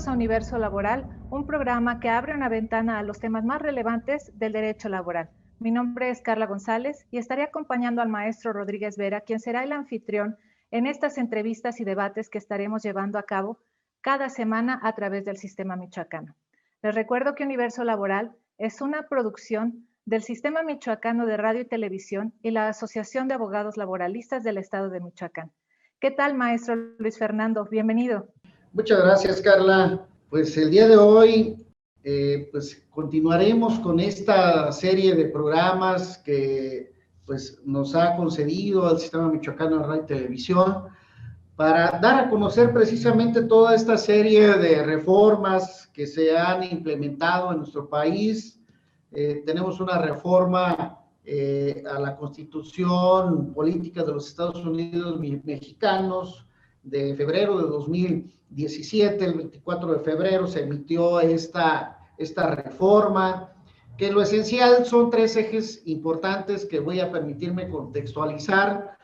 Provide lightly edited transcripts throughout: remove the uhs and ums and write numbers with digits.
Bienvenidos a Universo Laboral, un programa que abre una ventana a los temas más relevantes del derecho laboral. Mi nombre es Carla González y estaré acompañando al maestro Rodríguez Vera, quien será el anfitrión en estas entrevistas y debates que estaremos llevando a cabo cada semana a través del Sistema Michoacano. Les recuerdo que Universo Laboral es una producción del Sistema Michoacano de Radio y Televisión y la Asociación de Abogados Laboralistas del Estado de Michoacán. ¿Qué tal, maestro Luis Fernando? Bienvenido. Muchas gracias, Carla. Pues el día de hoy, pues continuaremos con esta serie de programas que pues nos ha concedido el Sistema Michoacano de Radio y Televisión para dar a conocer precisamente toda esta serie de reformas que se han implementado en nuestro país. Tenemos una reforma a la Constitución Política de los Estados Unidos Mexicanos de febrero de 2017, el 24 de febrero se emitió esta reforma, que lo esencial son tres ejes importantes que voy a permitirme contextualizar,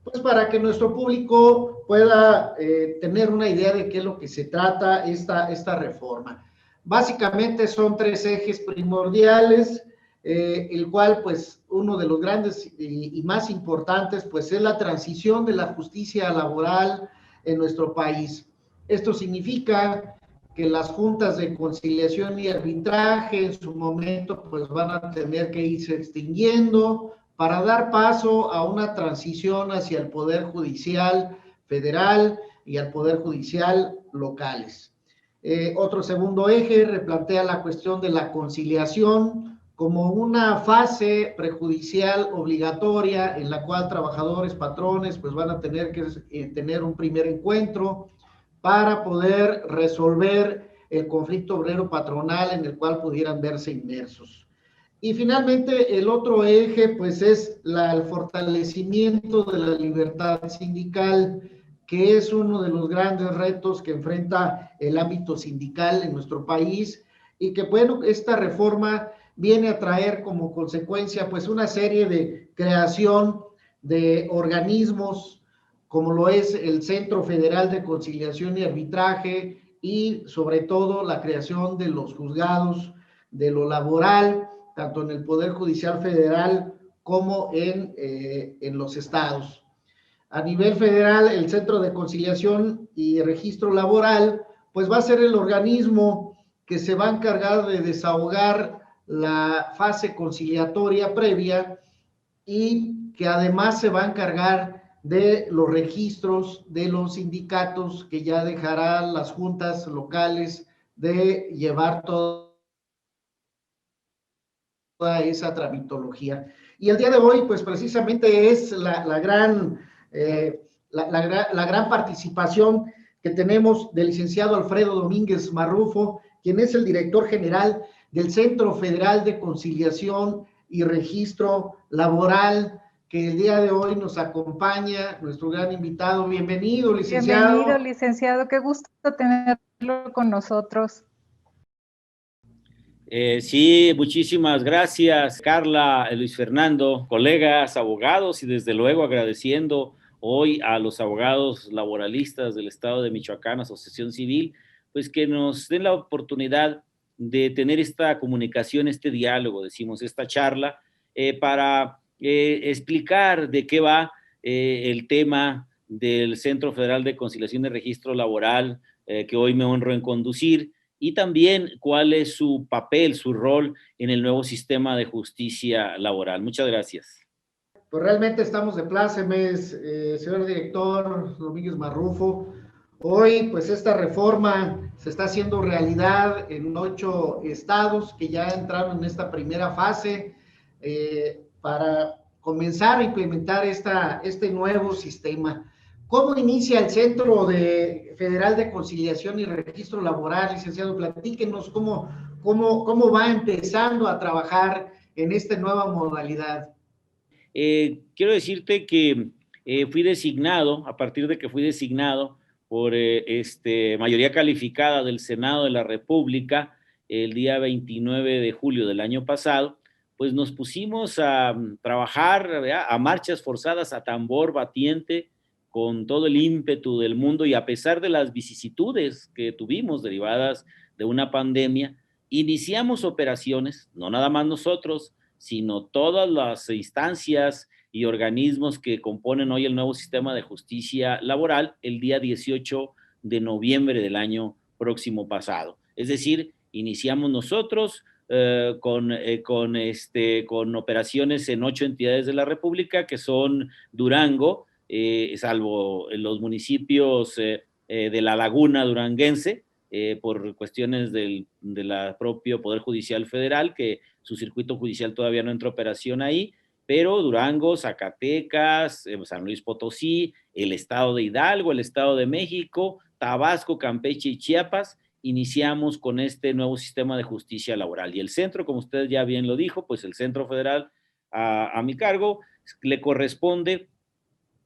pues para que nuestro público pueda tener una idea de qué es lo que se trata esta reforma. Básicamente son tres ejes primordiales, el cual pues uno de los grandes y más importantes pues es la transición de la justicia laboral en nuestro país. Esto significa que las juntas de conciliación y arbitraje en su momento pues van a tener que irse extinguiendo para dar paso a una transición hacia el Poder Judicial Federal y al Poder Judicial locales. Otro segundo eje replantea la cuestión de la conciliación como una fase prejudicial obligatoria en la cual trabajadores, patrones, pues van a tener que tener un primer encuentro para poder resolver el conflicto obrero patronal en el cual pudieran verse inmersos. Y finalmente el otro eje pues es el fortalecimiento de la libertad sindical, que es uno de los grandes retos que enfrenta el ámbito sindical en nuestro país y que bueno, esta reforma viene a traer como consecuencia pues una serie de creación de organismos como lo es el Centro Federal de Conciliación y Arbitraje y sobre todo la creación de los juzgados de lo laboral, tanto en el Poder Judicial Federal como en los estados. A nivel federal, el Centro de Conciliación y Registro Laboral, pues va a ser el organismo que se va a encargar de desahogar la fase conciliatoria previa y que además se va a encargar de los registros de los sindicatos que ya dejarán las juntas locales de llevar toda esa tramitología. Y el día de hoy, pues precisamente es la gran participación que tenemos del licenciado Alfredo Domínguez Marrufo, quien es el director general del Centro Federal de Conciliación y Registro Laboral, que el día de hoy nos acompaña, nuestro gran invitado. Bienvenido, licenciado. Bienvenido, licenciado. Qué gusto tenerlo con nosotros. Sí, muchísimas gracias, Carla, Luis Fernando, colegas, abogados, y desde luego agradeciendo hoy a los abogados laboralistas del Estado de Michoacán, Asociación Civil, pues que nos den la oportunidad de tener esta comunicación, este diálogo, decimos, esta charla, para explicar de qué va el tema del Centro Federal de Conciliación y Registro Laboral, que hoy me honro en conducir, y también cuál es su papel, su rol en el nuevo sistema de justicia laboral. Muchas gracias. Pues realmente estamos de plácemes, señor director Domínguez Marrufo. Hoy, pues esta reforma se está haciendo realidad en 8 estados que ya entraron en esta primera fase para comenzar a implementar este nuevo sistema. ¿Cómo inicia el Centro Federal de Conciliación y Registro Laboral, licenciado? Platíquenos cómo va empezando a trabajar en esta nueva modalidad. Quiero decirte que fui designado, a partir de que fui designado por mayoría calificada del Senado de la República el día 29 de julio del año pasado, pues nos pusimos a trabajar, ¿verdad?, a marchas forzadas, a tambor batiente, con todo el ímpetu del mundo y a pesar de las vicisitudes que tuvimos derivadas de una pandemia, iniciamos operaciones, no nada más nosotros, sino todas las instancias y organismos que componen hoy el nuevo sistema de justicia laboral el día 18 de noviembre del año próximo pasado. Es decir, iniciamos nosotros con operaciones en 8 entidades de la República, que son Durango, salvo en los municipios de la Laguna Duranguense, por cuestiones del propio Poder Judicial Federal, que su circuito judicial todavía no entra a operación ahí, pero Durango, Zacatecas, San Luis Potosí, el estado de Hidalgo, el estado de México, Tabasco, Campeche y Chiapas, iniciamos con este nuevo sistema de justicia laboral. Y el centro, como usted ya bien lo dijo, pues el Centro Federal a mi cargo le corresponde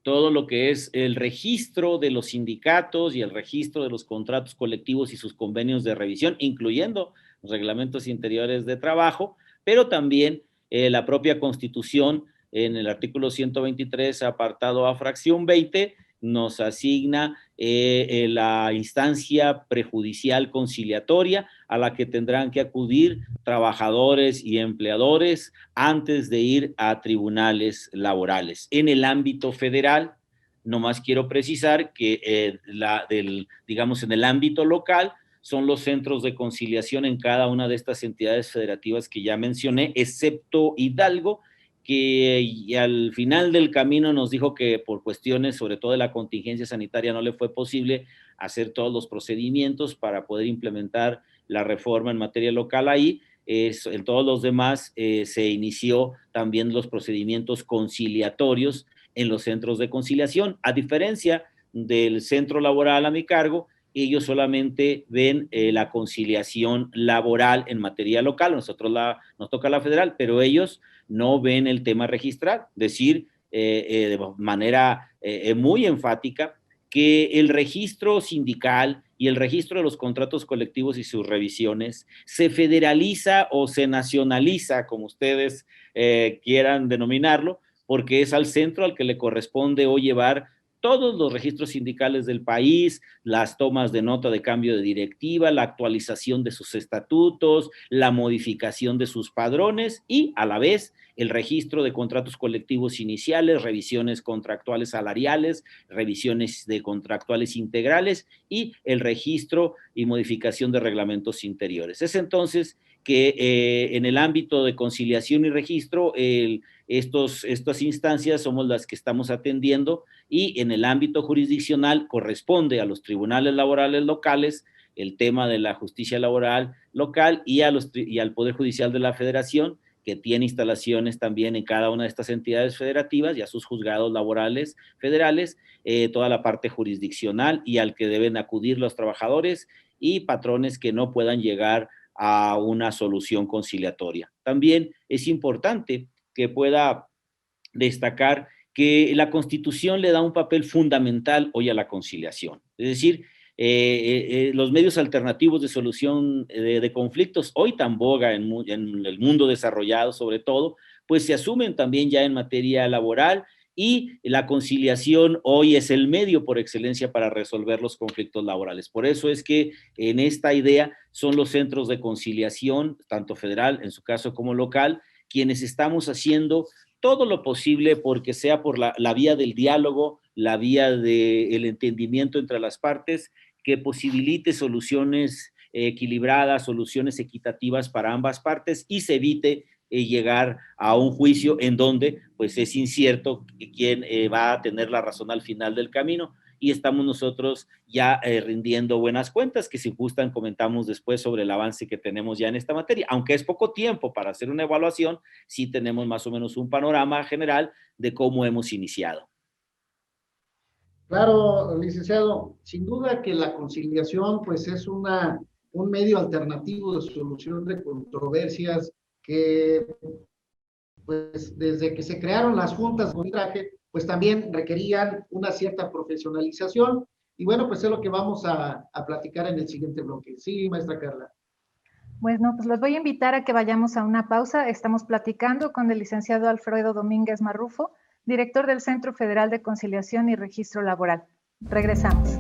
todo lo que es el registro de los sindicatos y el registro de los contratos colectivos y sus convenios de revisión, incluyendo los reglamentos interiores de trabajo, pero también la propia Constitución, en el artículo 123, apartado A, fracción 20, nos asigna la instancia prejudicial conciliatoria a la que tendrán que acudir trabajadores y empleadores antes de ir a tribunales laborales. En el ámbito federal, nomás quiero precisar que digamos, en el ámbito local, son los centros de conciliación en cada una de estas entidades federativas que ya mencioné, excepto Hidalgo, que al final del camino nos dijo que por cuestiones, sobre todo de la contingencia sanitaria, no le fue posible hacer todos los procedimientos para poder implementar la reforma en materia local ahí. En todos los demás se inició también los procedimientos conciliatorios en los centros de conciliación. A diferencia del centro laboral a mi cargo, ellos solamente ven la conciliación laboral en materia local. Nosotros nos toca la federal, pero ellos no ven el tema registral. Decir de manera muy enfática que el registro sindical y el registro de los contratos colectivos y sus revisiones se federaliza o se nacionaliza, como ustedes quieran denominarlo, porque es al centro al que le corresponde hoy llevar todos los registros sindicales del país, las tomas de nota de cambio de directiva, la actualización de sus estatutos, la modificación de sus padrones y, a la vez, el registro de contratos colectivos iniciales, revisiones contractuales salariales, revisiones de contractuales integrales y el registro y modificación de reglamentos interiores. Es entonces que en el ámbito de conciliación y registro, estas instancias somos las que estamos atendiendo y en el ámbito jurisdiccional corresponde a los tribunales laborales locales el tema de la justicia laboral local y al Poder Judicial de la Federación, que tiene instalaciones también en cada una de estas entidades federativas y a sus juzgados laborales federales, toda la parte jurisdiccional y al que deben acudir los trabajadores y patrones que no puedan llegar a una solución conciliatoria. También es importante que pueda destacar que la Constitución le da un papel fundamental hoy a la conciliación. Es decir, los medios alternativos de solución de conflictos, hoy tan boga en el mundo desarrollado sobre todo, pues se asumen también ya en materia laboral y la conciliación hoy es el medio por excelencia para resolver los conflictos laborales. Por eso es que en esta idea son los centros de conciliación, tanto federal, en su caso, como local, quienes estamos haciendo todo lo posible porque sea por la vía del diálogo, la vía del entendimiento entre las partes, que posibilite soluciones equilibradas, soluciones equitativas para ambas partes y se evite llegar a un juicio en donde pues es incierto quién va a tener la razón al final del camino y estamos nosotros ya rindiendo buenas cuentas, que si gustan comentamos después sobre el avance que tenemos ya en esta materia, aunque es poco tiempo para hacer una evaluación, sí tenemos más o menos un panorama general de cómo hemos iniciado. Claro, licenciado, sin duda que la conciliación pues es un medio alternativo de solución de controversias que pues desde que se crearon las juntas de arbitraje pues también requerían una cierta profesionalización y bueno, pues es lo que vamos a platicar en el siguiente bloque. Sí, maestra Carla. Bueno, pues los voy a invitar a que vayamos a una pausa. Estamos platicando con el licenciado Alfredo Domínguez Marrufo, director del Centro Federal de Conciliación y Registro Laboral. Regresamos.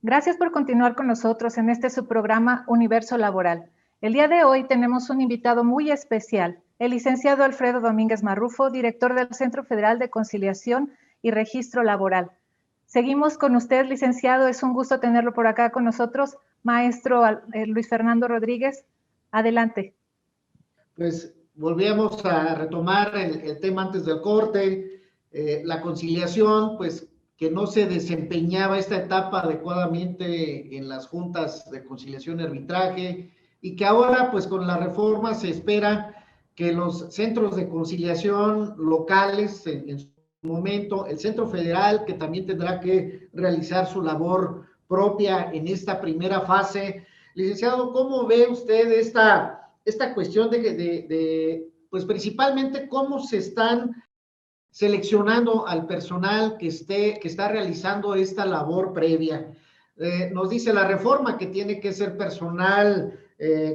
Gracias por continuar con nosotros en este su programa Universo Laboral. El día de hoy tenemos un invitado muy especial, el licenciado Alfredo Domínguez Marrufo, director del Centro Federal de Conciliación y Registro Laboral. Seguimos con usted, licenciado, es un gusto tenerlo por acá con nosotros. Maestro Luis Fernando Rodríguez, adelante. Pues volvíamos a retomar el tema antes del corte, la conciliación, pues que no se desempeñaba esta etapa adecuadamente en las juntas de conciliación y arbitraje, y que ahora, pues con la reforma se espera que los centros de conciliación locales, en su momento, el Centro Federal, que también tendrá que realizar su labor propia en esta primera fase. Licenciado, ¿cómo ve usted esta cuestión pues principalmente cómo se están seleccionando al personal que está realizando esta labor previa? Nos dice la reforma que tiene que ser personal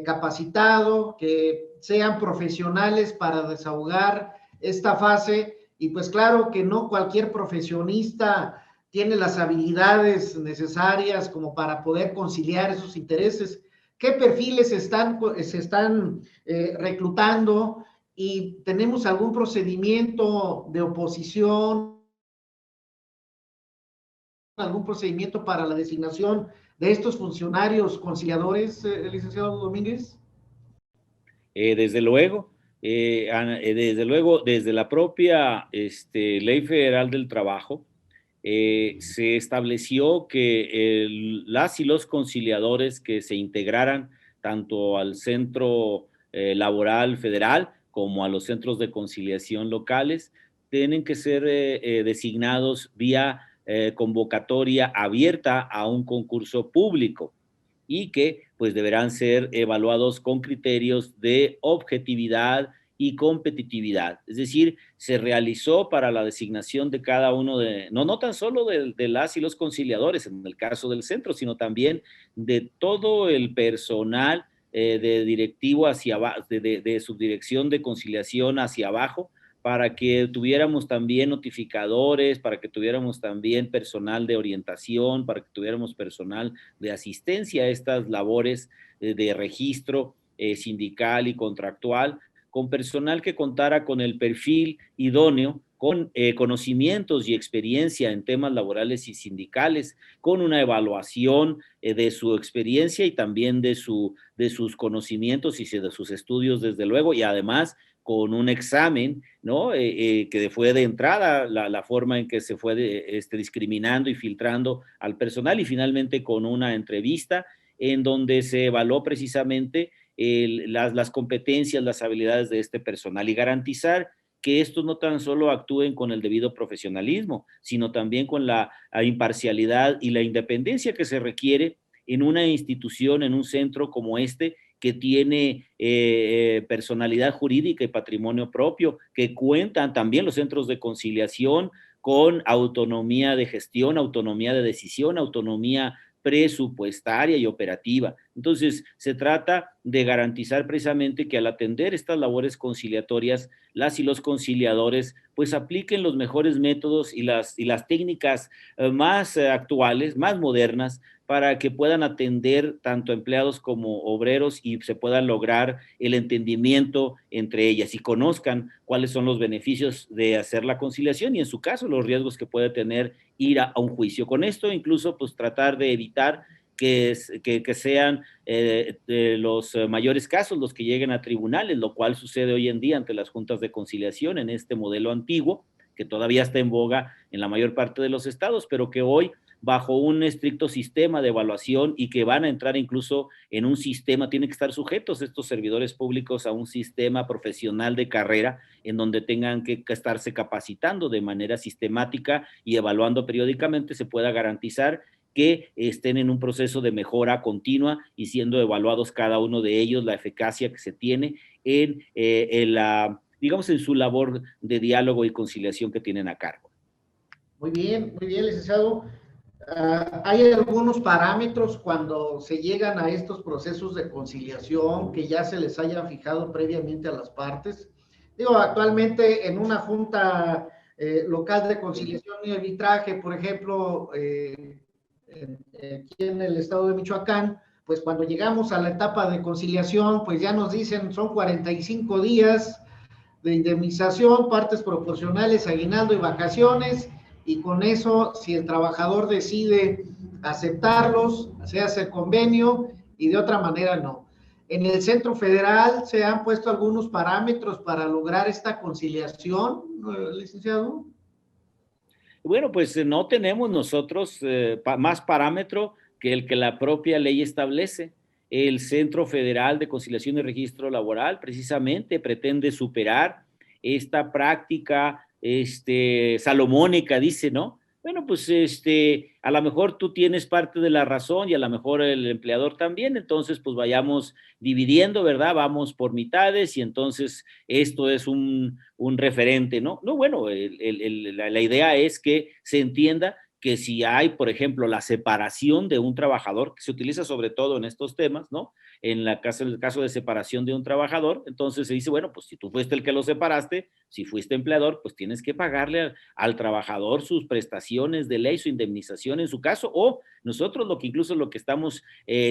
capacitado, que sean profesionales para desahogar esta fase, y pues claro que no cualquier profesionista tiene las habilidades necesarias como para poder conciliar esos intereses. ¿Qué perfiles se están reclutando? ¿Y tenemos algún procedimiento de oposición, algún procedimiento para la designación de estos funcionarios conciliadores, licenciado Domínguez? Desde luego, desde la propia Ley Federal del Trabajo, se estableció que las y los conciliadores que se integraran tanto al Centro Laboral Federal como a los centros de conciliación locales, tienen que ser designados vía convocatoria abierta a un concurso público, y que pues deberán ser evaluados con criterios de objetividad y competitividad. Es decir, se realizó para la designación de cada uno no tan solo de las y los conciliadores en el caso del centro, sino también de todo el personal de directivo hacia abajo, de subdirección de conciliación hacia abajo, para que tuviéramos también notificadores, para que tuviéramos también personal de orientación, para que tuviéramos personal de asistencia a estas labores de registro sindical y contractual, con personal que contara con el perfil idóneo, con conocimientos y experiencia en temas laborales y sindicales, con una evaluación de su experiencia y también de sus conocimientos y de sus estudios, desde luego, y además con un examen, ¿no? Que fue de entrada la forma en que se fue discriminando y filtrando al personal, y finalmente con una entrevista en donde se evaluó precisamente las competencias, las habilidades de este personal, y garantizar que estos no tan solo actúen con el debido profesionalismo, sino también con la imparcialidad y la independencia que se requiere en una institución, en un centro como este, que tiene personalidad jurídica y patrimonio propio, que cuentan también los centros de conciliación con autonomía de gestión, autonomía de decisión, autonomía presupuestaria y operativa. Entonces, se trata de garantizar precisamente que al atender estas labores conciliatorias, las y los conciliadores pues apliquen los mejores métodos y las técnicas más actuales, más modernas, para que puedan atender tanto empleados como obreros y se puedan lograr el entendimiento entre ellas y conozcan cuáles son los beneficios de hacer la conciliación y, en su caso, los riesgos que puede tener ir a un juicio. Con esto, incluso, pues tratar de evitar que sean los mayores casos los que lleguen a tribunales, lo cual sucede hoy en día ante las juntas de conciliación en este modelo antiguo, que todavía está en boga en la mayor parte de los estados, pero que hoy bajo un estricto sistema de evaluación y que van a entrar incluso en un sistema, tienen que estar sujetos estos servidores públicos a un sistema profesional de carrera en donde tengan que estarse capacitando de manera sistemática y evaluando periódicamente, se pueda garantizar que estén en un proceso de mejora continua y siendo evaluados cada uno de ellos, la eficacia que se tiene digamos, en su labor de diálogo y conciliación que tienen a cargo. Muy bien, licenciado. ¿Hay algunos parámetros cuando se llegan a estos procesos de conciliación que ya se les haya fijado previamente a las partes? Digo, actualmente en una junta local de conciliación y arbitraje, por ejemplo, aquí en el estado de Michoacán, pues cuando llegamos a la etapa de conciliación, pues ya nos dicen son 45 días de indemnización, partes proporcionales, aguinaldo y vacaciones, y con eso, si el trabajador decide aceptarlos, se hace el convenio, y de otra manera no. En el Centro Federal se han puesto algunos parámetros para lograr esta conciliación, licenciado. Bueno, pues no tenemos nosotros más parámetro que el que la propia ley establece. El Centro Federal de Conciliación y Registro Laboral precisamente pretende superar esta práctica salomónica, dice, ¿no? Bueno, pues a lo mejor tú tienes parte de la razón y a lo mejor el empleador también, entonces pues vayamos dividiendo, ¿verdad? Vamos por mitades y entonces esto es un referente, ¿no? No, bueno, la idea es que se entienda que si hay, por ejemplo, la separación de un trabajador, que se utiliza sobre todo en estos temas, ¿no? En el caso de separación de un trabajador, entonces se dice, bueno, pues si tú fuiste el que lo separaste, si fuiste empleador, pues tienes que pagarle al trabajador sus prestaciones de ley, su indemnización en su caso, o nosotros incluso lo que estamos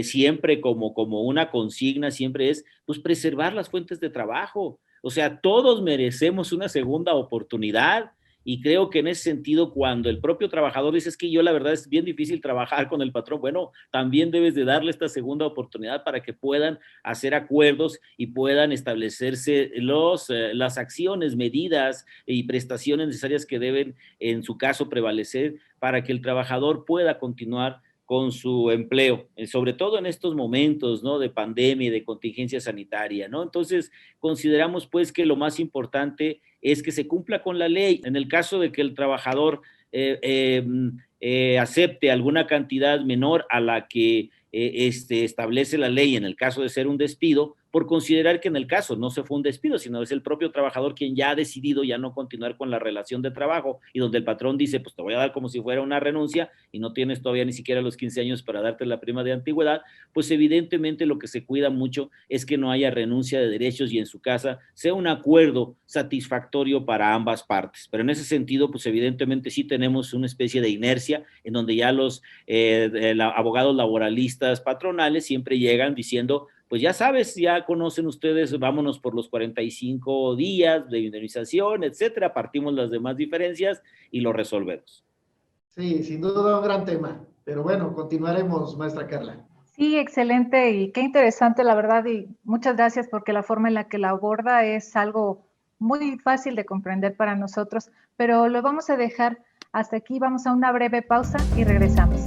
siempre como una consigna siempre es, pues preservar las fuentes de trabajo. O sea, todos merecemos una segunda oportunidad. Y creo que en ese sentido, cuando el propio trabajador dice, es que yo la verdad es bien difícil trabajar con el patrón, bueno, también debes de darle esta segunda oportunidad para que puedan hacer acuerdos y puedan establecerse las acciones, medidas y prestaciones necesarias que deben, en su caso, prevalecer para que el trabajador pueda continuar con su empleo, sobre todo en estos momentos, ¿no? De pandemia y de contingencia sanitaria, ¿no? Entonces, consideramos, pues, que lo más importante es que se cumpla con la ley. En el caso de que el trabajador acepte alguna cantidad menor a la que establece la ley, en el caso de ser un despido, por considerar que en el caso no se fue un despido, sino es el propio trabajador quien ya ha decidido ya no continuar con la relación de trabajo y donde el patrón dice, pues te voy a dar como si fuera una renuncia y no tienes todavía ni siquiera los 15 años para darte la prima de antigüedad, pues evidentemente lo que se cuida mucho es que no haya renuncia de derechos y en su casa sea un acuerdo satisfactorio para ambas partes. Pero en ese sentido, pues evidentemente sí tenemos una especie de inercia en donde ya los abogados laboralistas patronales siempre llegan diciendo, pues ya sabes, ya conocen ustedes, vámonos por los 45 días de indemnización, etcétera, partimos las demás diferencias y lo resolvemos. Sí, sin duda un gran tema, pero bueno, continuaremos, maestra Carla. Sí, excelente y qué interesante, la verdad, y muchas gracias porque la forma en la que la aborda es algo muy fácil de comprender para nosotros, pero lo vamos a dejar hasta aquí, vamos a una breve pausa y regresamos.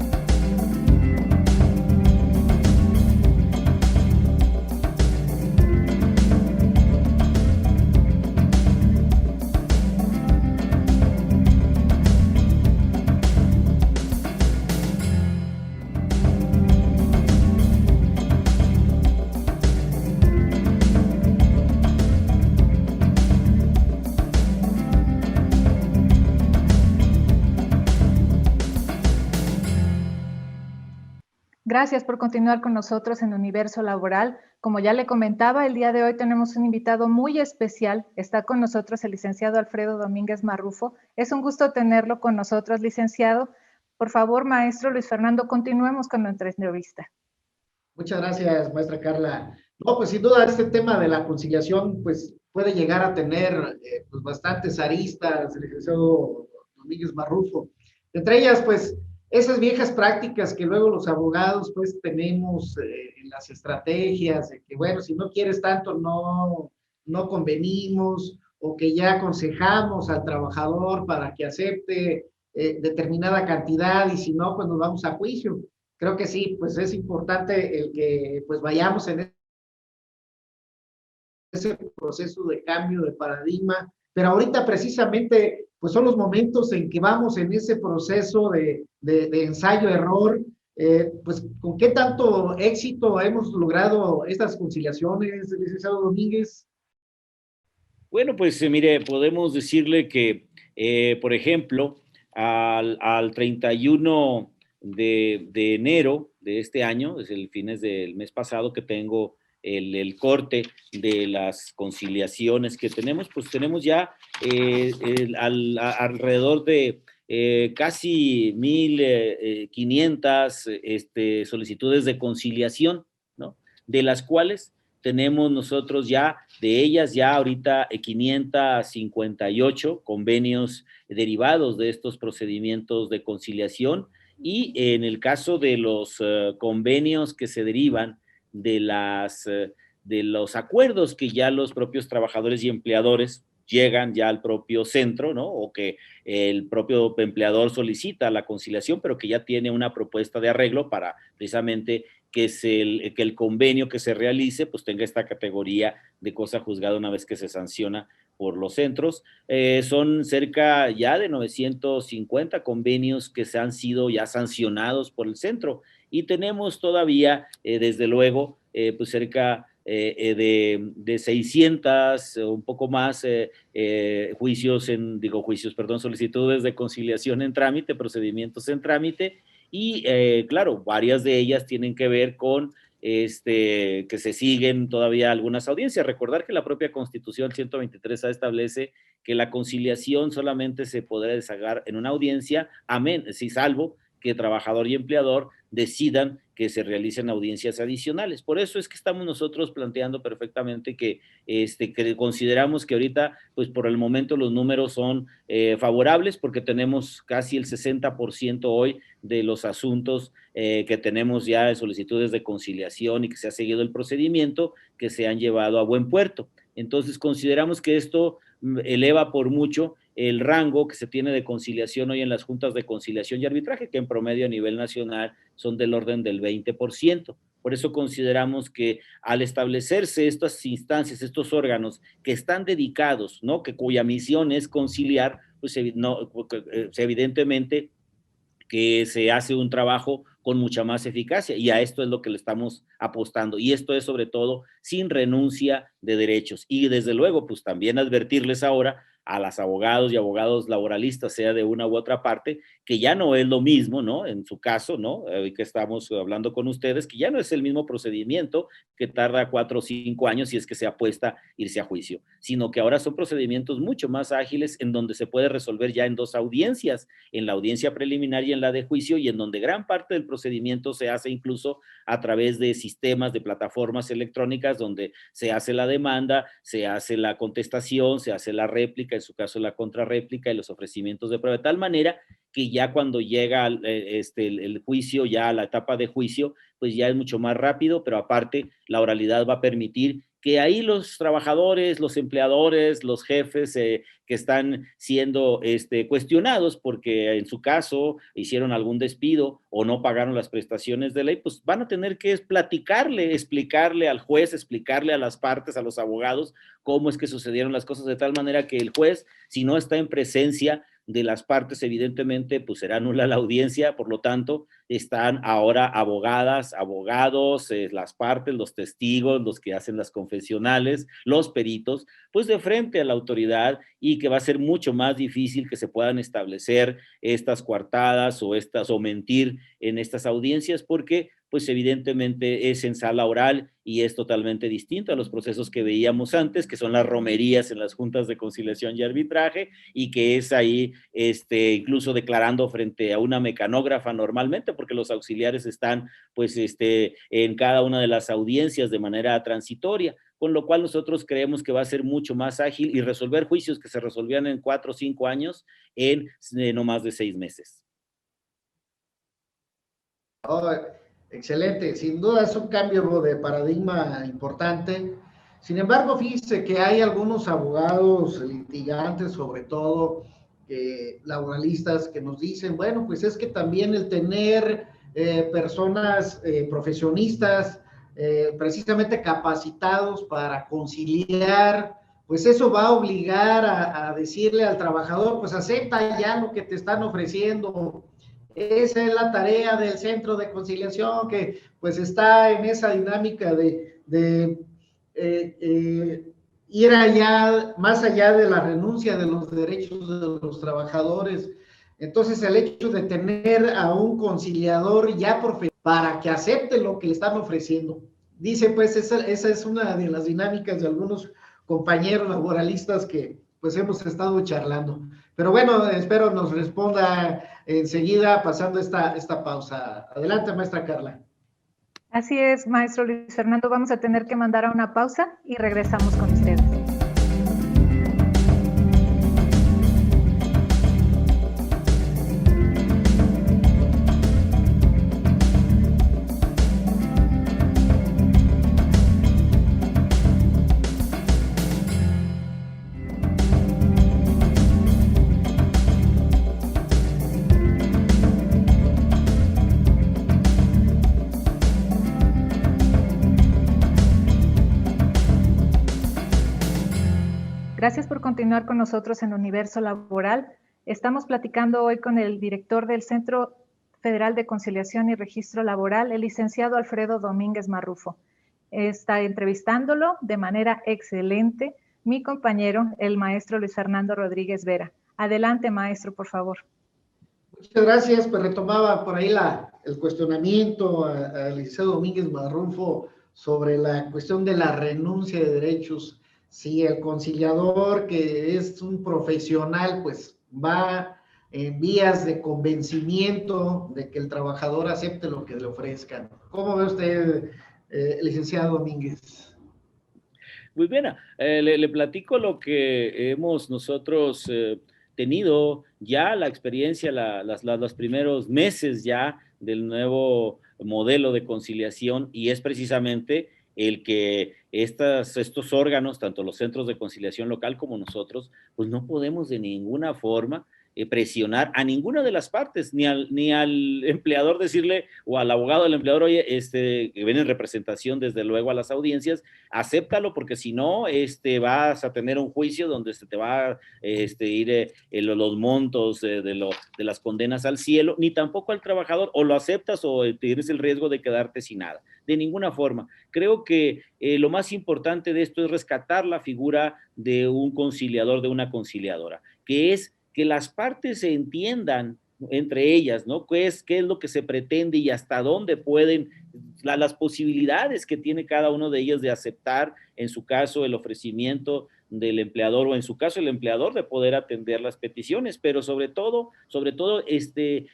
Gracias por continuar con nosotros en Universo Laboral. Como ya le comentaba, el día de hoy tenemos un invitado muy especial. Está con nosotros el licenciado Alfredo Domínguez Marrufo. Es un gusto tenerlo con nosotros, licenciado. Por favor, maestro Luis Fernando, continuemos con nuestra entrevista. Muchas gracias, maestra Carla. No, pues sin duda este tema de la conciliación, pues puede llegar a tener pues, bastantes aristas, el licenciado Domínguez Marrufo. Entre ellas, pues, esas viejas prácticas que luego los abogados pues tenemos en las estrategias, de que bueno, si no quieres tanto no convenimos, o que ya aconsejamos al trabajador para que acepte determinada cantidad y si no, pues nos vamos a juicio. Creo que sí, pues es importante el que pues vayamos en ese proceso de cambio de paradigma, pero ahorita precisamente pues son los momentos en que vamos en ese proceso de ensayo-error, pues con qué tanto éxito hemos logrado estas conciliaciones, licenciado Domínguez. Bueno, pues mire, podemos decirle que, por ejemplo, al 31 de enero de este año, es el fines del mes pasado que tengo el corte de las conciliaciones que tenemos, pues tenemos ya alrededor de casi 1,500 solicitudes de conciliación, ¿no? De las cuales tenemos nosotros ya, de ellas ya ahorita 558 convenios derivados de estos procedimientos de conciliación, y en el caso de los convenios que se derivan de los acuerdos que ya los propios trabajadores y empleadores llegan ya al propio centro, ¿no? O que el propio empleador solicita la conciliación, pero que ya tiene una propuesta de arreglo para precisamente que el convenio que se realice pues tenga esta categoría de cosa juzgada una vez que se sanciona por los centros. Son cerca ya de 950 convenios que se han sido ya sancionados por el centro, y tenemos todavía, desde luego, pues cerca de 600, un poco más, solicitudes de conciliación en trámite, procedimientos en trámite, y claro, varias de ellas tienen que ver con que se siguen todavía algunas audiencias. Recordar que la propia Constitución 123A establece que la conciliación solamente se podrá desahogar en una audiencia, salvo que trabajador y empleador decidan que se realicen audiencias adicionales. Por eso es que estamos nosotros planteando perfectamente que consideramos que ahorita, pues por el momento los números son favorables, porque tenemos casi el 60% hoy de los asuntos que tenemos ya de solicitudes de conciliación y que se ha seguido el procedimiento, que se han llevado a buen puerto. Entonces consideramos que esto eleva por mucho el rango que se tiene de conciliación hoy en las juntas de conciliación y arbitraje, que en promedio a nivel nacional son del orden del 20%. Por eso consideramos que al establecerse estas instancias, estos órganos que están dedicados, ¿no? Cuya misión es conciliar, pues evidentemente que se hace un trabajo con mucha más eficacia, y a esto es lo que le estamos apostando, y esto es sobre todo sin renuncia de derechos. Y desde luego, pues también advertirles ahora a las abogados y abogados laboralistas, sea de una u otra parte, que ya no es lo mismo, ¿no? En su caso, ¿no? Hoy que estamos hablando con ustedes, que ya no es el mismo procedimiento que tarda 4 o 5 años si es que se apuesta irse a juicio, sino que ahora son procedimientos mucho más ágiles, en donde se puede resolver ya en 2 audiencias, en la audiencia preliminar y en la de juicio, y en donde gran parte del procedimiento se hace incluso a través de sistemas, de plataformas electrónicas, donde se hace la demanda, se hace la contestación, se hace la réplica, en su caso la contrarréplica y los ofrecimientos de prueba, de tal manera que ya cuando llega el juicio, ya a la etapa de juicio, pues ya es mucho más rápido, pero aparte la oralidad va a permitir que ahí los trabajadores, los empleadores, los jefes que están siendo cuestionados porque en su caso hicieron algún despido o no pagaron las prestaciones de ley, pues van a tener que platicarle, explicarle al juez, explicarle a las partes, a los abogados, cómo es que sucedieron las cosas, de tal manera que el juez, si no está en presencia de las partes, evidentemente, pues será nula la audiencia. Por lo tanto, están ahora abogadas, abogados, las partes, los testigos, los que hacen las confesionales, los peritos, pues de frente a la autoridad, y que va a ser mucho más difícil que se puedan establecer estas coartadas o mentir en estas audiencias, porque pues evidentemente es en sala oral y es totalmente distinto a los procesos que veíamos antes, que son las romerías en las juntas de conciliación y arbitraje, y que es ahí incluso declarando frente a una mecanógrafa normalmente, porque los auxiliares están pues en cada una de las audiencias de manera transitoria, con lo cual nosotros creemos que va a ser mucho más ágil y resolver juicios que se resolvían en 4 o 5 años en no más de 6 meses. Oh, excelente, sin duda es un cambio de paradigma importante. Sin embargo, fíjese que hay algunos abogados litigantes, sobre todo, laboralistas que nos dicen, bueno, pues es que también el tener personas profesionistas precisamente capacitados para conciliar, pues eso va a obligar a decirle al trabajador, pues acepta ya lo que te están ofreciendo. Esa es la tarea del centro de conciliación, que pues está en esa dinámica de ir allá, más allá de la renuncia de los derechos de los trabajadores. Entonces, el hecho de tener a un conciliador ya para que acepte lo que le están ofreciendo. Dice, pues, esa es una de las dinámicas de algunos compañeros laboralistas que, pues, hemos estado charlando. Pero bueno, espero nos responda enseguida pasando esta pausa. Adelante, maestra Carla. Así es, maestro Luis Fernando. Vamos a tener que mandar a una pausa y regresamos con ustedes. Gracias por continuar con nosotros en Universo Laboral. Estamos platicando hoy con el director del Centro Federal de Conciliación y Registro Laboral, el licenciado Alfredo Domínguez Marrufo. Está entrevistándolo de manera excelente mi compañero, el maestro Luis Fernando Rodríguez Vera. Adelante, maestro, por favor. Muchas gracias. Pues retomaba por ahí el cuestionamiento al licenciado Domínguez Marrufo sobre la cuestión de la renuncia de derechos. Si el conciliador, que es un profesional, pues va en vías de convencimiento de que el trabajador acepte lo que le ofrezcan. ¿Cómo ve usted, licenciado Domínguez? Muy bien, le platico lo que hemos nosotros tenido ya la experiencia, los primeros meses ya del nuevo modelo de conciliación, y es precisamente el que estos órganos, tanto los centros de conciliación local como nosotros, pues no podemos de ninguna forma presionar a ninguna de las partes, ni al empleador decirle, o al abogado del empleador, oye, que viene en representación desde luego a las audiencias, acéptalo, porque si no, vas a tener un juicio donde se te va a ir los montos de las condenas al cielo, ni tampoco al trabajador, o lo aceptas o tienes el riesgo de quedarte sin nada. De ninguna forma. Creo que lo más importante de esto es rescatar la figura de un conciliador, de una conciliadora, que es que las partes se entiendan entre ellas, ¿no? ¿Qué es lo que se pretende y hasta dónde pueden, las posibilidades que tiene cada uno de ellas de aceptar, en su caso, el ofrecimiento del empleador, o en su caso el empleador, de poder atender las peticiones, pero sobre todo,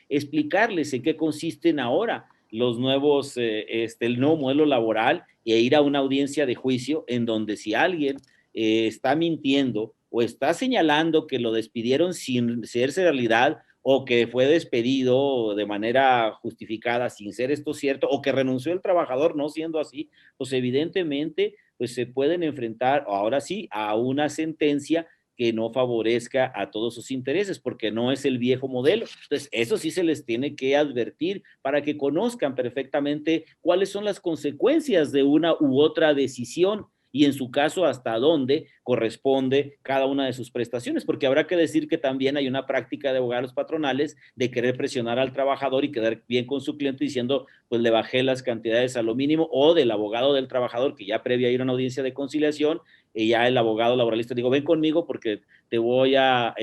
explicarles en qué consisten ahora los nuevos, el nuevo modelo laboral, e ir a una audiencia de juicio en donde si alguien está mintiendo o está señalando que lo despidieron sin serse realidad, o que fue despedido de manera justificada sin ser esto cierto, o que renunció el trabajador no siendo así, pues evidentemente pues se pueden enfrentar ahora sí a una sentencia que no favorezca a todos sus intereses, porque no es el viejo modelo. Entonces, eso sí se les tiene que advertir para que conozcan perfectamente cuáles son las consecuencias de una u otra decisión, y en su caso hasta dónde corresponde cada una de sus prestaciones, porque habrá que decir que también hay una práctica de abogados patronales de querer presionar al trabajador y quedar bien con su cliente diciendo, pues le bajé las cantidades a lo mínimo, o del abogado del trabajador que ya previa a ir a una audiencia de conciliación, y ya el abogado laboralista digo, ven conmigo porque te voy a,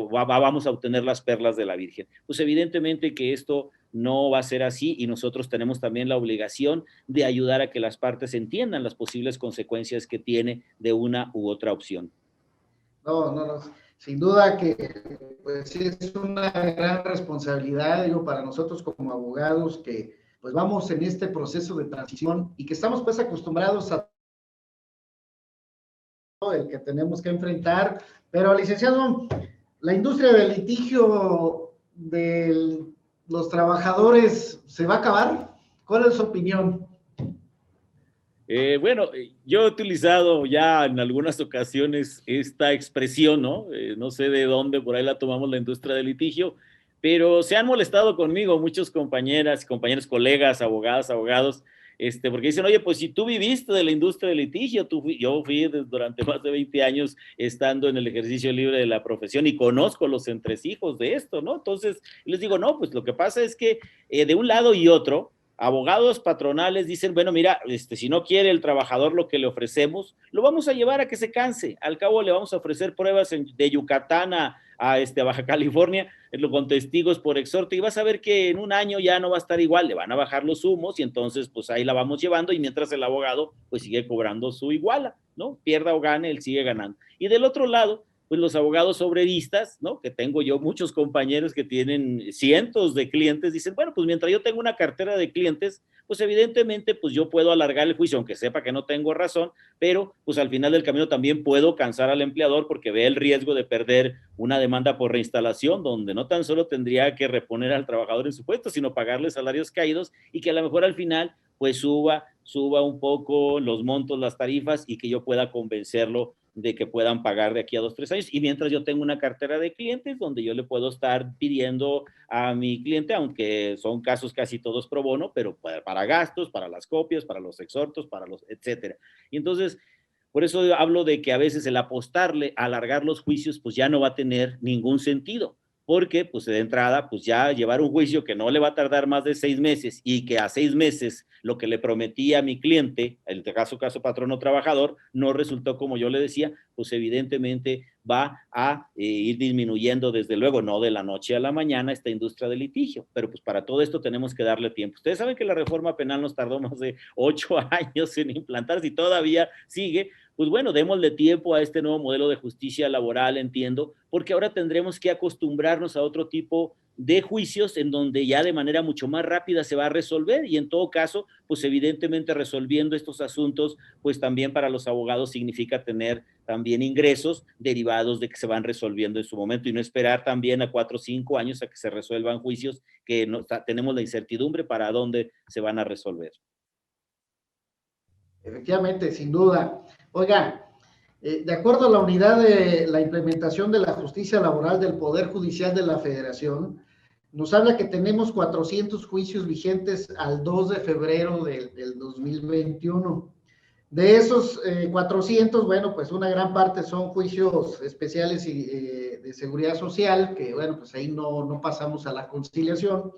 vamos a obtener las perlas de la Virgen. Pues evidentemente que esto no va a ser así, y nosotros tenemos también la obligación de ayudar a que las partes entiendan las posibles consecuencias que tiene de una u otra opción. No, sin duda que pues es una gran responsabilidad, digo, para nosotros como abogados, que pues vamos en este proceso de transición y que estamos pues acostumbrados a el que tenemos que enfrentar. Pero, licenciado, la industria del litigio de los trabajadores, ¿se va a acabar? ¿Cuál es su opinión? Bueno, yo he utilizado ya en algunas ocasiones esta expresión, ¿no? No sé de dónde, por ahí la tomamos la industria del litigio, pero se han molestado conmigo muchos compañeras, compañeros, colegas, abogadas, abogados, porque dicen, oye, pues si tú viviste de la industria del litigio, yo fui durante más de 20 años estando en el ejercicio libre de la profesión y conozco los entresijos de esto, ¿no? Entonces, les digo, no, pues lo que pasa es que de un lado y otro, abogados patronales dicen, bueno, mira, si no quiere el trabajador lo que le ofrecemos, lo vamos a llevar a que se canse. Al cabo le vamos a ofrecer pruebas de Yucatán a Baja California con testigos por exhorto y vas a ver que en un año ya no va a estar igual, le van a bajar los humos y entonces pues ahí la vamos llevando y mientras el abogado pues sigue cobrando su iguala, ¿no? Pierda o gane, él sigue ganando. Y del otro lado, pues los abogados obreristas, ¿no? Que tengo yo muchos compañeros que tienen cientos de clientes, dicen, bueno, pues mientras yo tengo una cartera de clientes, pues evidentemente, pues yo puedo alargar el juicio, aunque sepa que no tengo razón, pero pues al final del camino también puedo cansar al empleador porque ve el riesgo de perder una demanda por reinstalación, donde no tan solo tendría que reponer al trabajador en su puesto, sino pagarle salarios caídos y que a lo mejor al final, pues suba un poco los montos, las tarifas y que yo pueda convencerlo de que puedan pagar de aquí a 2, 3 años. Y mientras yo tengo una cartera de clientes donde yo le puedo estar pidiendo a mi cliente, aunque son casos casi todos pro bono, pero para gastos, para las copias, para los exhortos, para los, etcétera. Y entonces, por eso hablo de que a veces el apostarle a alargar los juicios, pues ya no va a tener ningún sentido. Porque, pues de entrada, pues ya llevar un juicio que no le va a tardar más de 6 meses y que a 6 meses lo que le prometía a mi cliente, en este caso patrono trabajador, no resultó como yo le decía, pues evidentemente va a ir disminuyendo desde luego, no de la noche a la mañana, esta industria del litigio. Pero pues para todo esto tenemos que darle tiempo. Ustedes saben que la reforma penal nos tardó más de 8 años en implantarse y todavía sigue. Pues bueno, démosle tiempo a este nuevo modelo de justicia laboral, entiendo, porque ahora tendremos que acostumbrarnos a otro tipo de juicios en donde ya de manera mucho más rápida se va a resolver y en todo caso, pues evidentemente resolviendo estos asuntos, pues también para los abogados significa tener también ingresos derivados de que se van resolviendo en su momento y no esperar también a 4 o 5 años a que se resuelvan juicios que no, tenemos la incertidumbre para dónde se van a resolver. Efectivamente, sin duda. Oiga, de acuerdo a la unidad de la implementación de la justicia laboral del Poder Judicial de la Federación, nos habla que tenemos 400 juicios vigentes al 2 de febrero del 2021. De esos 400, bueno, pues una gran parte son juicios especiales de seguridad social, que bueno, pues ahí no pasamos a la conciliación.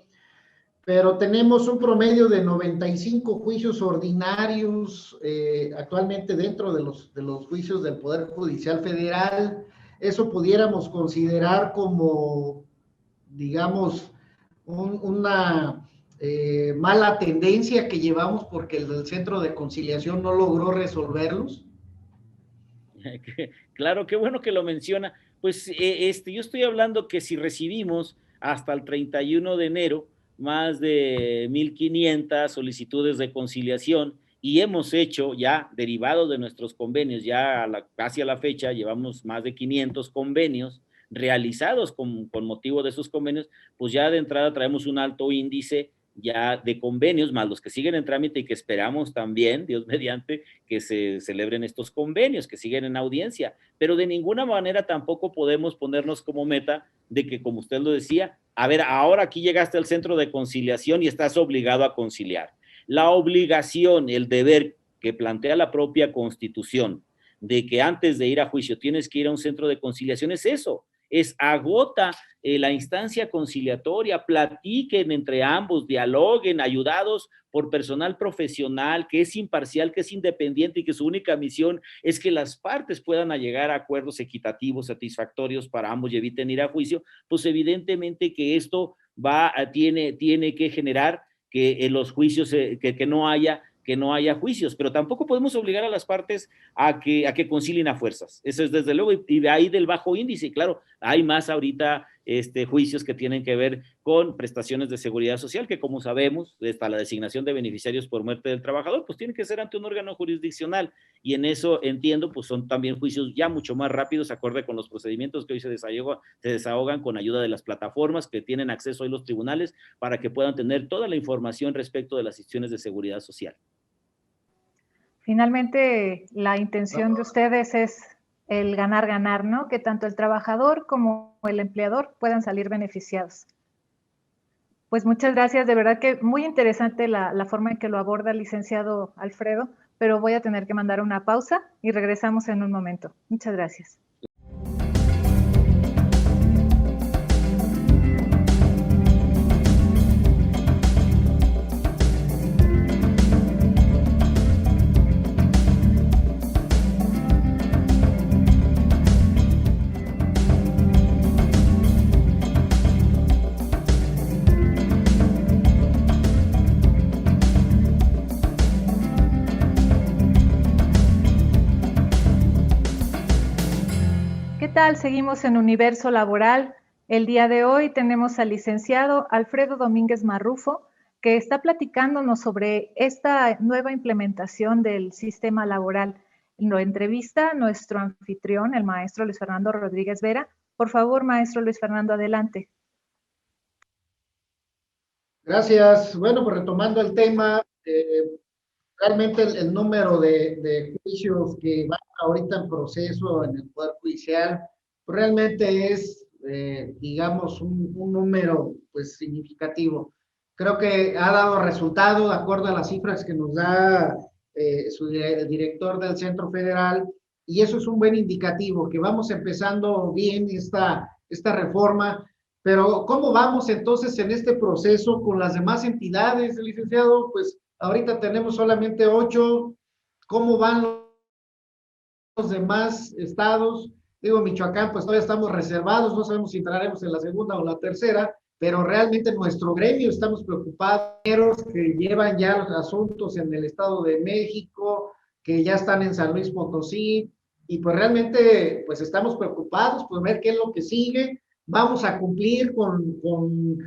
Pero tenemos un promedio de 95 juicios ordinarios actualmente dentro de los juicios del Poder Judicial Federal. Eso pudiéramos considerar como, digamos, una mala tendencia que llevamos porque el Centro de Conciliación no logró resolverlos. Claro, qué bueno que lo menciona. Pues yo estoy hablando que si recibimos hasta el 31 de enero más de 1,500 solicitudes de conciliación y hemos hecho ya, derivado de nuestros convenios, ya casi a la fecha, llevamos más de 500 convenios realizados con motivo de esos convenios, pues ya de entrada traemos un alto índice ya de convenios, más los que siguen en trámite y que esperamos también, Dios mediante, que se celebren estos convenios, que siguen en audiencia, pero de ninguna manera tampoco podemos ponernos como meta de que, como usted lo decía, a ver, ahora aquí llegaste al centro de conciliación y estás obligado a conciliar. La obligación, el deber que plantea la propia Constitución de que antes de ir a juicio tienes que ir a un centro de conciliación es eso, es agota la instancia conciliatoria, platiquen entre ambos, dialoguen, ayudados por personal profesional que es imparcial, que es independiente y que su única misión es que las partes puedan llegar a acuerdos equitativos, satisfactorios para ambos y eviten ir a juicio, pues evidentemente que esto tiene que generar que en los juicios, que no haya juicios, pero tampoco podemos obligar a las partes a que concilien a fuerzas. Eso es desde luego, y de ahí del bajo índice, claro, hay más ahorita juicios que tienen que ver con prestaciones de seguridad social, que como sabemos, hasta la designación de beneficiarios por muerte del trabajador, pues tiene que ser ante un órgano jurisdiccional, y en eso entiendo, pues son también juicios ya mucho más rápidos, acorde con los procedimientos que hoy se desahogan con ayuda de las plataformas que tienen acceso hoy los tribunales, para que puedan tener toda la información respecto de las instituciones de seguridad social. Finalmente, la intención de ustedes es el ganar-ganar, ¿no? Que tanto el trabajador como el empleador puedan salir beneficiados. Pues muchas gracias, de verdad que muy interesante la forma en que lo aborda el licenciado Alfredo, pero voy a tener que mandar una pausa y regresamos en un momento. Muchas gracias. ¿Qué tal? Seguimos en Universo Laboral. El día de hoy tenemos al licenciado Alfredo Domínguez Marrufo, que está platicándonos sobre esta nueva implementación del sistema laboral. Lo entrevista nuestro anfitrión, el maestro Luis Fernando Rodríguez Vera. Por favor, maestro Luis Fernando, adelante. Gracias. Bueno, pues retomando el tema, realmente el número de juicios que van ahorita en proceso en el Poder Judicial, pues realmente es, digamos, un número pues significativo. Creo que ha dado resultado de acuerdo a las cifras que nos da el director del Centro Federal, y eso es un buen indicativo, que vamos empezando bien esta reforma. Pero ¿cómo vamos entonces en este proceso con las demás entidades, licenciado? Pues ahorita tenemos solamente 8. ¿Cómo van los demás estados? Digo, Michoacán, pues todavía estamos reservados, no sabemos si entraremos en la segunda o la tercera, pero realmente nuestro gremio estamos preocupados, que llevan ya los asuntos en el Estado de México, que ya están en San Luis Potosí, y pues realmente pues estamos preocupados por ver qué es lo que sigue. Vamos a cumplir con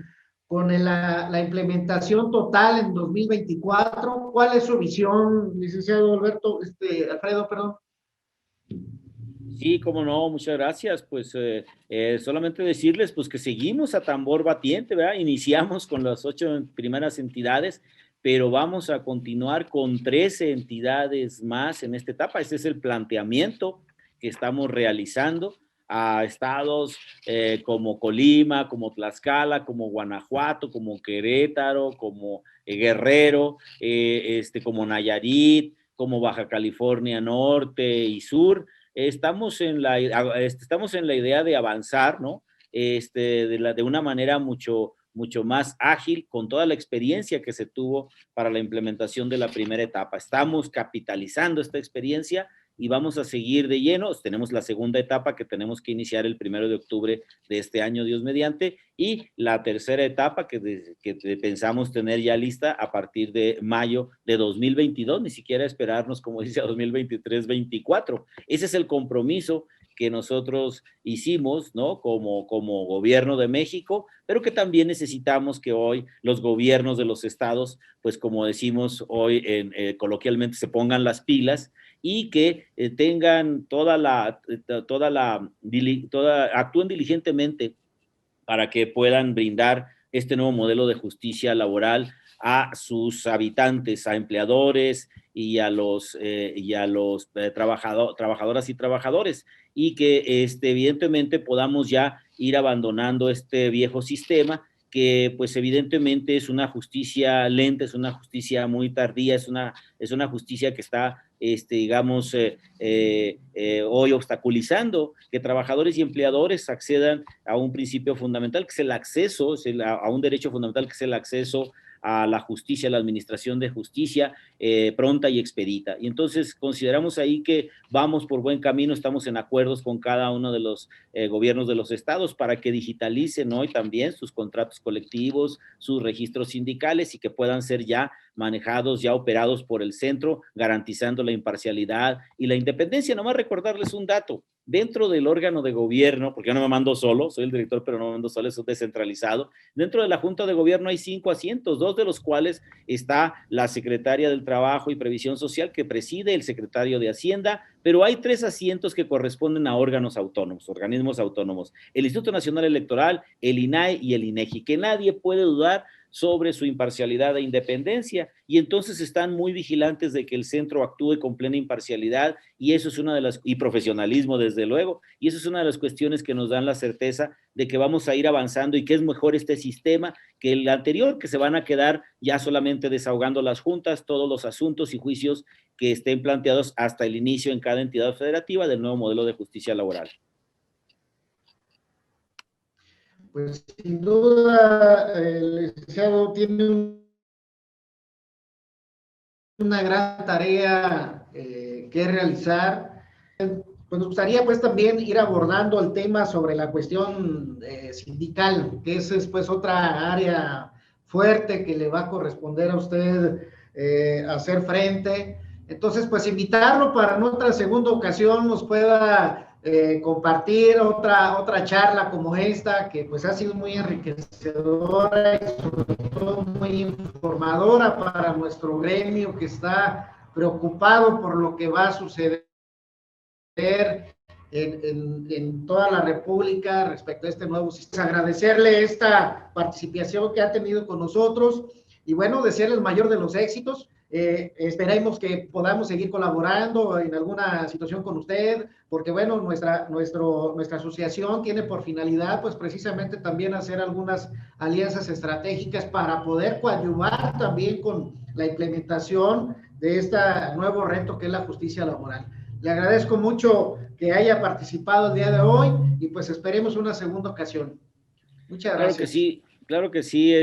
la implementación total en 2024. ¿Cuál es su visión, licenciado Alfredo, perdón? Sí, cómo no, muchas gracias. Pues solamente decirles pues que seguimos a tambor batiente, ¿verdad? Iniciamos con las 8 primeras entidades, pero vamos a continuar con 13 entidades más en esta etapa. Ese es el planteamiento que estamos realizando a estados como Colima, como Tlaxcala, como Guanajuato, como Querétaro, como Guerrero, como Nayarit, como Baja California Norte y Sur. Estamos en la idea de avanzar, ¿no? De una manera mucho más ágil, con toda la experiencia que se tuvo para la implementación de la primera etapa. Estamos capitalizando esta experiencia y vamos a seguir de lleno. Tenemos la segunda etapa que tenemos que iniciar el 1 de octubre de este año, Dios mediante, y la tercera etapa que pensamos tener ya lista a partir de mayo de 2022, ni siquiera esperarnos, como dice, a 2023-24. Ese es el compromiso que nosotros hicimos, ¿no? Como gobierno de México, pero que también necesitamos que hoy los gobiernos de los estados, pues como decimos hoy coloquialmente, se pongan las pilas y que tengan actúen diligentemente para que puedan brindar este nuevo modelo de justicia laboral a sus habitantes, a empleadores y a los trabajadoras y trabajadores, y que evidentemente podamos ya ir abandonando este viejo sistema que pues evidentemente es una justicia lenta, es una justicia muy tardía, es una justicia que está digamos, hoy obstaculizando que trabajadores y empleadores accedan a un principio fundamental, que es el acceso, a un derecho fundamental, que es el acceso a la justicia, a la administración de justicia pronta y expedita. Y entonces consideramos ahí que vamos por buen camino, estamos en acuerdos con cada uno de los gobiernos de los estados para que digitalicen hoy también sus contratos colectivos, sus registros sindicales, y que puedan ser ya manejados, ya operados por el centro, garantizando la imparcialidad y la independencia. Nomás recordarles un dato: dentro del órgano de gobierno, porque yo no me mando solo, soy el director, pero no me mando solo, eso es descentralizado. Dentro de la Junta de Gobierno hay 5 asientos, 2 de los cuales está la secretaria del Trabajo y Previsión Social, que preside el secretario de Hacienda, pero hay 3 asientos que corresponden a órganos autónomos, organismos autónomos: el Instituto Nacional Electoral, el INAE y el INEGI, que nadie puede dudar sobre su imparcialidad e independencia, y entonces están muy vigilantes de que el centro actúe con plena imparcialidad, y eso es una de las, y profesionalismo desde luego, y eso es una de las cuestiones que nos dan la certeza de que vamos a ir avanzando y que es mejor este sistema que el anterior, que se van a quedar ya solamente desahogando las juntas, todos los asuntos y juicios que estén planteados hasta el inicio en cada entidad federativa del nuevo modelo de justicia laboral. Pues sin duda, el licenciado tiene una gran tarea que realizar. Pues nos gustaría pues también ir abordando el tema sobre la cuestión sindical, que esa es pues otra área fuerte que le va a corresponder a usted hacer frente. Entonces pues invitarlo para en otra segunda ocasión nos pueda compartir otra charla como esta, que pues ha sido muy enriquecedora y sobre todo muy informadora para nuestro gremio que está preocupado por lo que va a suceder en toda la República respecto a este nuevo sistema. Agradecerle esta participación que ha tenido con nosotros y bueno, desearle el mayor de los éxitos. Esperemos que podamos seguir colaborando en alguna situación con usted, porque bueno, nuestra asociación tiene por finalidad pues precisamente también hacer algunas alianzas estratégicas para poder coadyuvar también con la implementación de este nuevo reto que es la justicia laboral. Le agradezco mucho que haya participado el día de hoy y pues esperemos una segunda ocasión. Muchas gracias. Claro que sí. Claro que sí,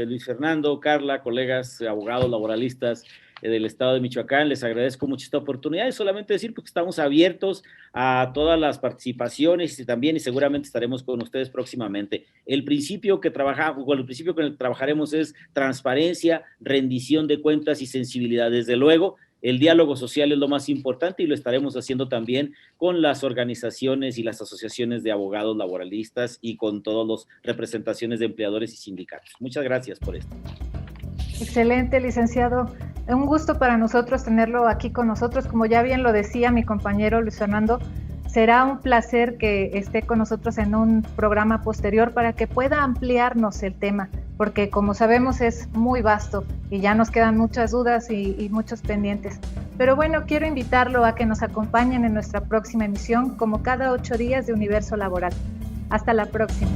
Luis Fernando, Carla, colegas, abogados laboralistas del estado de Michoacán, les agradezco mucho esta oportunidad y solamente decir que estamos abiertos a todas las participaciones y también y seguramente estaremos con ustedes próximamente. El principio que trabajamos, el principio que trabajaremos es transparencia, rendición de cuentas y sensibilidad. Desde luego, el diálogo social es lo más importante y lo estaremos haciendo también con las organizaciones y las asociaciones de abogados laboralistas y con todas las representaciones de empleadores y sindicatos. Muchas gracias por esto. Excelente, licenciado. Un gusto para nosotros tenerlo aquí con nosotros. Como ya bien lo decía mi compañero Luis Fernando, será un placer que esté con nosotros en un programa posterior para que pueda ampliarnos el tema, porque como sabemos es muy vasto y ya nos quedan muchas dudas y muchos pendientes. Pero bueno, quiero invitarlo a que nos acompañen en nuestra próxima emisión, como cada 8 días de Universo Laboral. Hasta la próxima.